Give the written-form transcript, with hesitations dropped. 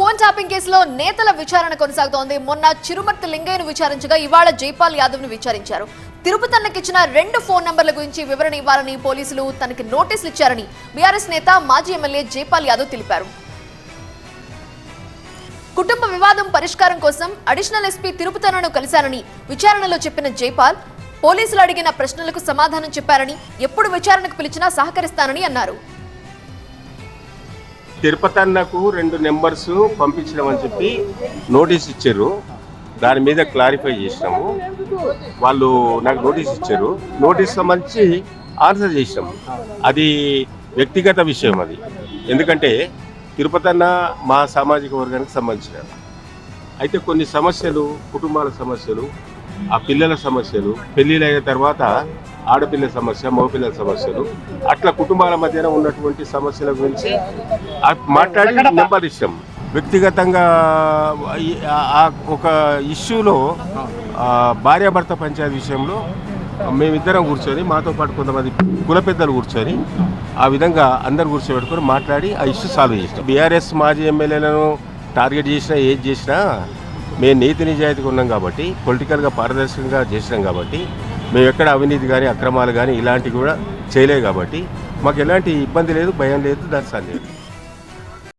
Phone tapping కేసులో నేతల విచారణ కొనసాగుతోంది. మొన్న చిరుమర్తి లింగయ్యను విచారించగా ఇవాళ జైపాల్ యాదవ్ ను విచారించారు. తిరుపతి అన్నకిచ్చిన 2 ఫోన్ నంబర్ల గురించి వివరణ ఇవ్వాలని పోలీసులు తనకి నోటీసులు ఇచ్చారని బీఆర్ఎస్ నేత మాజీ ఎమ్మెల్యే జైపాల్ యాదవ్ తెలిపారు. కుటుంబ వివాదం పరిష్కారం కోసం అడిషనల్ ఎస్పీ తిరుపతి అన్నను కలిశారని విచారణలో చెప్పిన జైపాల్ పోలీసులు అడిగిన ప్రశ్నలకు సమాధానం చెప్పారని, ఎప్పుడు విచారణకు పిలిచినా సహకరిస్తానని అన్నారు. తిరుపతి అన్నకు 2 నెంబర్స్ పంపించడం చెప్పి నోటీస్ ఇచ్చారు. దాని మీద క్లారిఫై చేసినాము. వాళ్ళు నాకు నోటీస్ ఇచ్చారు. నోటీస్ సంబంధించి ఆన్సర్ చేసినాము. అది వ్యక్తిగత విషయం. అది ఎందుకంటే తిరుపతి అన్న మా సామాజిక వర్గానికి సంబంధించిన అయితే కొన్ని సమస్యలు, కుటుంబాల సమస్యలు, ఆ పిల్లల సమస్యలు, పెళ్ళిళ్ళు అయిన తర్వాత ఆడపిల్లల సమస్య, మగపిల్లల సమస్యలు, అట్లా కుటుంబాల మధ్యన ఉన్నటువంటి సమస్యల గురించి మాట్లాడి నెంబర్ ఇష్టం. వ్యక్తిగతంగా ఒక ఇష్యూలో భార్యాభర్త పంచాయతీ విషయంలో మేమిద్దరం కూర్చొని, మాతో పాటు కొంతమంది కుల పెద్దలు కూర్చొని, ఆ విధంగా అందరు కూర్చోబెట్టుకొని మాట్లాడి ఆ ఇష్యూ సాల్వ్ చేసినాం. బీఆర్ఎస్ మాజీ ఎమ్మెల్యేలను టార్గెట్ చేసినా, ఏది చేసినా మేము నీతి నిజాయితీగా ఉన్నాం కాబట్టి, పొలిటికల్గా పారదర్శకంగా చేసినాం కాబట్టి, మేము ఎక్కడ అవినీతి కానీ అక్రమాలు కానీ ఇలాంటివి కూడా చేయలేదు కాబట్టి మాకు ఎలాంటి ఇబ్బంది లేదు, భయం లేదు, దాని సందేహం లేదు.